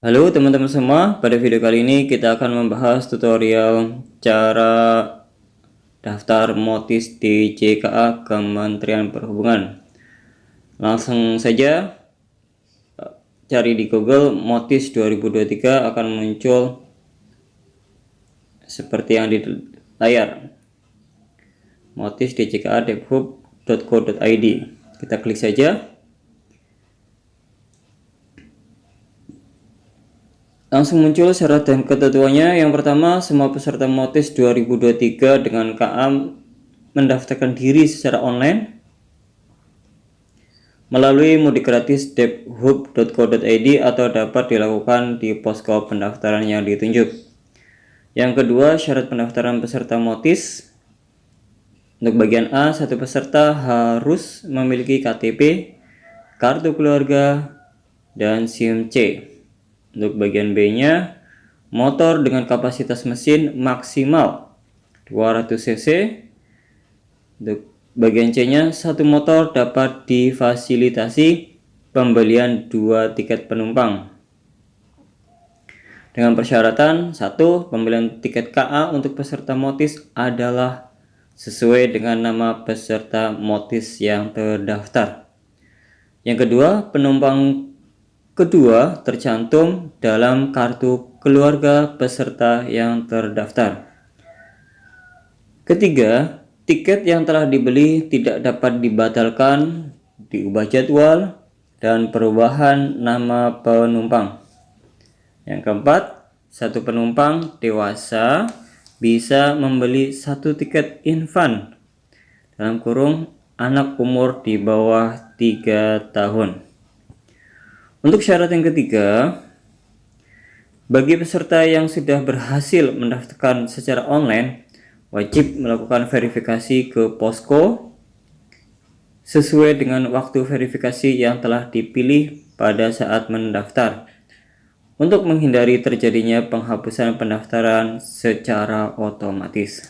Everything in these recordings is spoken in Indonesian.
Halo teman-teman semua, pada video kali ini kita akan membahas tutorial cara daftar MOTIS di JKA Kementerian Perhubungan. Langsung saja cari di Google MOTIS 2023, akan muncul seperti yang di layar. MOTIS djka.debhub.co.id. Kita klik saja. Langsung muncul syarat dan ketentuannya. Yang pertama, semua peserta MOTIS 2023 dengan KA mendaftarkan diri secara online melalui mudik gratis debhub.co.id atau dapat dilakukan di posko pendaftaran yang ditunjuk. Yang kedua, syarat pendaftaran peserta MOTIS. Untuk bagian A, satu peserta harus memiliki KTP, kartu keluarga, dan SIM C. Untuk bagian B-nya, motor dengan kapasitas mesin maksimal 200 cc. Untuk bagian C-nya, satu motor dapat difasilitasi pembelian 2 tiket penumpang. Dengan persyaratan, 1. Pembelian tiket KA untuk peserta MOTIS adalah sesuai dengan nama peserta MOTIS yang terdaftar. Yang kedua, penumpang kedua tercantum dalam kartu keluarga peserta yang terdaftar. Ketiga, tiket yang telah dibeli tidak dapat dibatalkan, diubah jadwal, dan perubahan nama penumpang. Yang keempat, satu penumpang dewasa bisa membeli satu tiket infan dalam kurung anak umur di bawah 3 tahun. Untuk syarat yang ketiga, bagi peserta yang sudah berhasil mendaftarkan secara online, wajib melakukan verifikasi ke posko sesuai dengan waktu verifikasi yang telah dipilih pada saat mendaftar, untuk menghindari terjadinya penghapusan pendaftaran secara otomatis.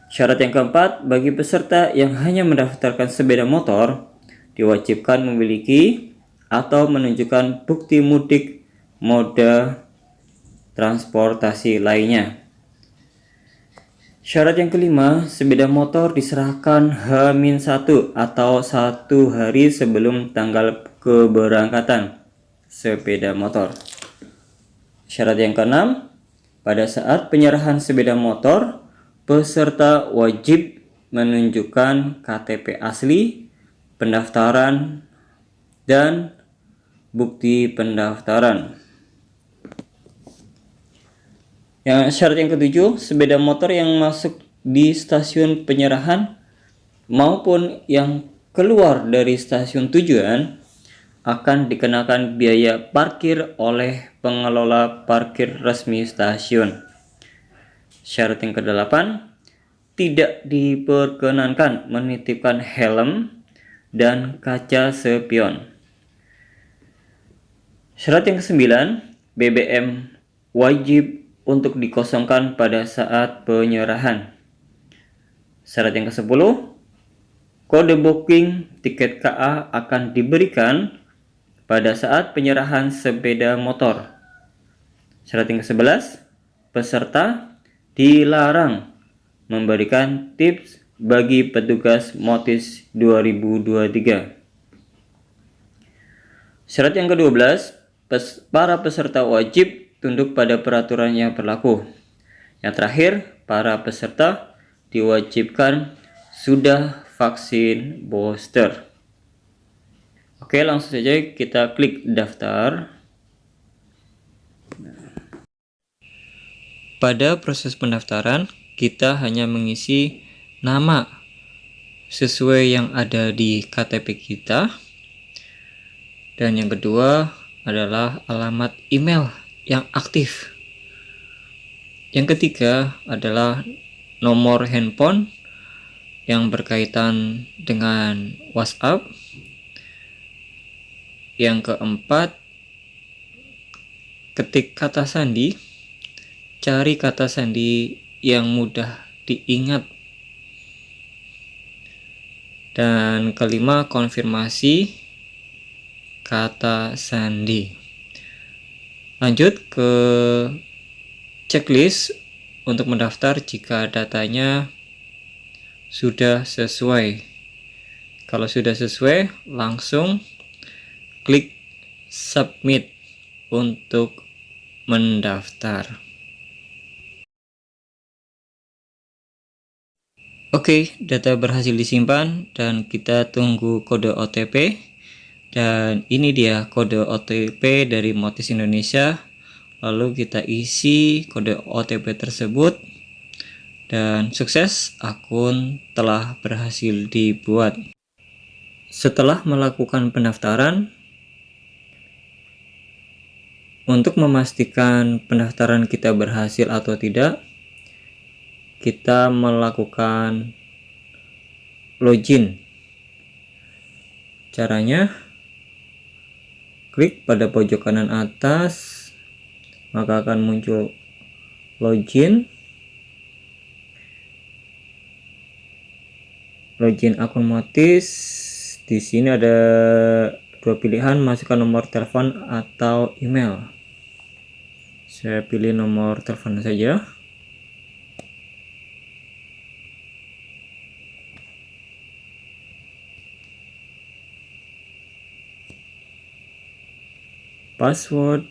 Syarat yang keempat, bagi peserta yang hanya mendaftarkan sepeda motor, diwajibkan memiliki atau menunjukkan bukti mudik moda transportasi lainnya. Syarat yang kelima, sepeda motor diserahkan H-1 atau 1 hari sebelum tanggal keberangkatan sepeda motor. Syarat yang keenam, pada saat penyerahan sepeda motor, peserta wajib menunjukkan KTP asli, pendaftaran, dan bukti pendaftaran. Syarat yang ketujuh, sepeda motor yang masuk di stasiun penyerahan maupun yang keluar dari stasiun tujuan akan dikenakan biaya parkir oleh pengelola parkir resmi stasiun. Syarat yang kedelapan, tidak diperkenankan menitipkan helm dan kaca spion. Syarat yang kesembilan, BBM wajib untuk dikosongkan pada saat penyerahan. Syarat yang ke-10, kode booking tiket KA akan diberikan pada saat penyerahan sepeda motor. Syarat yang ke-11, peserta dilarang memberikan tips bagi petugas MOTIS 2023. Syarat yang ke-12, para peserta wajib tunduk pada peraturan yang berlaku. Yang terakhir, para peserta diwajibkan sudah vaksin booster. Oke, langsung saja kita klik daftar. Pada proses pendaftaran, kita hanya mengisi nama sesuai yang ada di KTP kita, dan yang kedua adalah alamat email yang aktif. Yang ketiga adalah nomor handphone yang berkaitan dengan WhatsApp. Yang keempat, ketik kata sandi, cari kata sandi yang mudah diingat. Dan kelima, konfirmasi kata sandi. Lanjut ke checklist untuk mendaftar jika datanya sudah sesuai. Kalau sudah sesuai, langsung klik submit untuk mendaftar. Oke, data berhasil disimpan dan kita tunggu kode OTP. Dan ini dia kode OTP dari Motis Indonesia. Lalu kita isi kode OTP tersebut. Dan sukses, akun telah berhasil dibuat. Setelah melakukan pendaftaran, untuk memastikan pendaftaran kita berhasil atau tidak, kita melakukan login. Caranya, klik pada pojok kanan atas, maka akan muncul login. Login akun Motis. Di sini ada dua pilihan, masukkan nomor telepon atau email. Saya pilih nomor telepon saja. Password.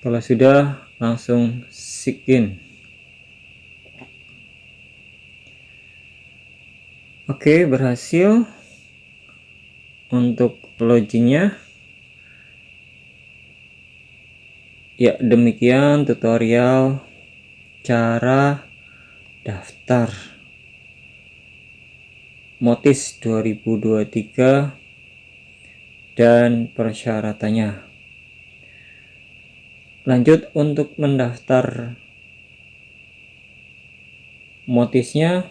Kalau sudah, langsung sign in. Oke, berhasil untuk loginnya. Ya, demikian tutorial cara daftar Motis 2023 dan persyaratannya. Lanjut untuk mendaftar Motisnya,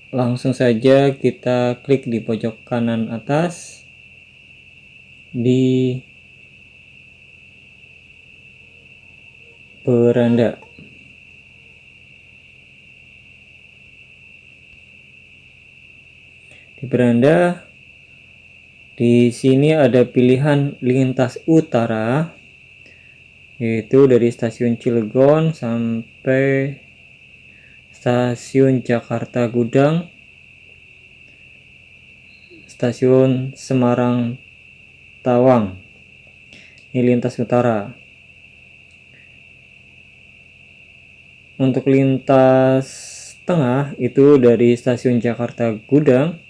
langsung saja kita klik di pojok kanan atas di beranda. Di beranda, di sini ada pilihan lintas utara, yaitu dari stasiun Cilegon sampai stasiun Jakarta Gudang, stasiun Semarang Tawang. Ini lintas utara. Untuk lintas tengah itu dari stasiun Jakarta Gudang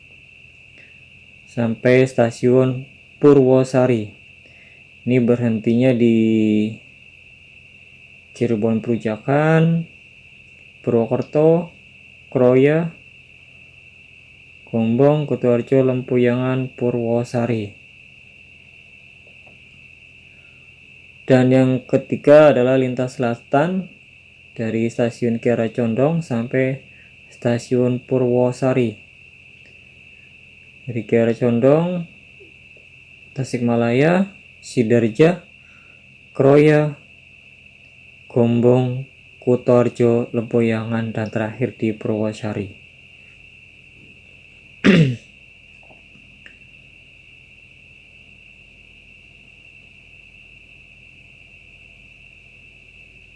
sampai stasiun Purwosari. Ini berhentinya di Cirebon Perujakan, Purwokerto, Kroya, Gombong, Kutoarjo, Lempuyangan, Purwosari. Dan yang ketiga adalah lintas selatan dari stasiun Kiara Condong sampai stasiun Purwosari. Dari Kiara Condong, Tasikmalaya, Sidarja, Kroya, Gombong, Kutoarjo, Lempuyangan, dan terakhir di Purwosari.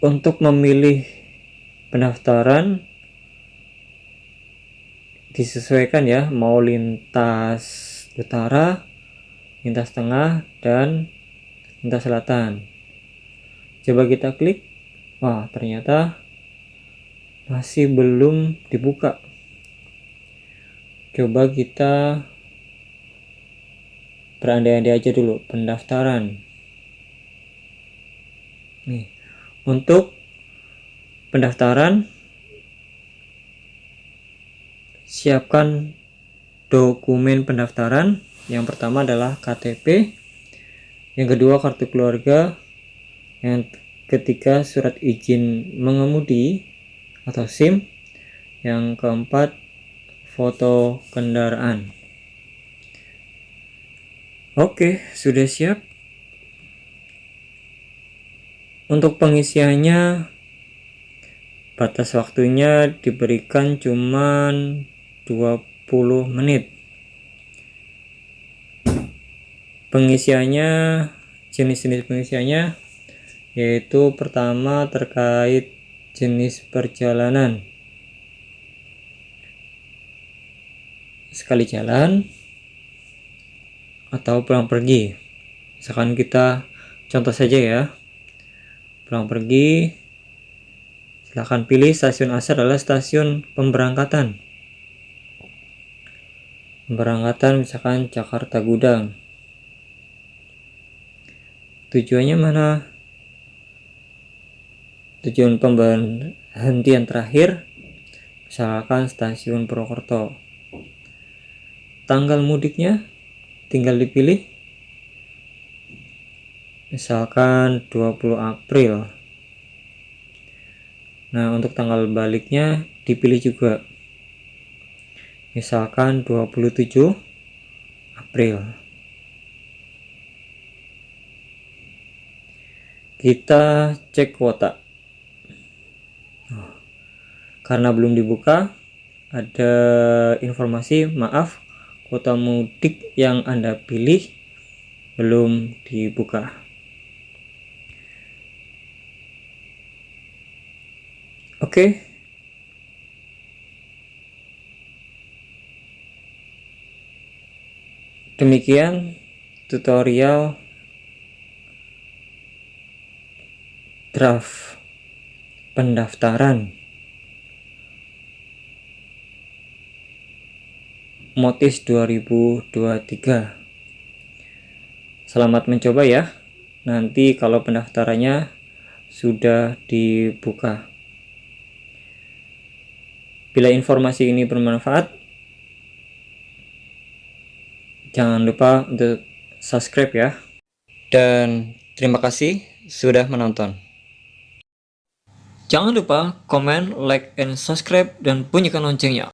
Untuk memilih pendaftaran disesuaikan ya, mau lintas utara, lintas tengah, dan lintas selatan. Coba kita klik. Wah, ternyata masih belum dibuka. Coba kita berandai-andai aja dulu pendaftaran. Nih, untuk pendaftaran, siapkan dokumen pendaftaran. Yang pertama adalah KTP, yang kedua kartu keluarga, yang ketiga surat izin mengemudi atau SIM, yang keempat foto kendaraan. Oke, sudah siap. Untuk pengisiannya Batas waktunya diberikan cuman 20 menit. Pengisiannya, jenis-jenis pengisiannya yaitu pertama terkait jenis perjalanan. Sekali jalan atau pulang pergi. Misalkan kita contoh saja ya, pulang pergi, silahkan pilih stasiun asal adalah stasiun pemberangkatan. Pemberangkatan misalkan Jakarta Gudang. Tujuannya mana? Tujuan pemberhentian terakhir misalkan stasiun Purwokerto. Tanggal mudiknya tinggal dipilih, misalkan 20 April. Nah, untuk tanggal baliknya dipilih juga, misalkan 27 April. Kita cek kuota. Karena belum dibuka, ada informasi, maaf, kuota mudik yang Anda pilih belum dibuka. Oke. Demikian tutorial draft pendaftaran Motis 2023. Selamat mencoba ya. Nanti kalau pendaftarannya sudah dibuka. Bila informasi ini bermanfaat, jangan lupa untuk subscribe ya. Dan terima kasih sudah menonton. Jangan lupa komen, like, and subscribe, dan bunyikan loncengnya.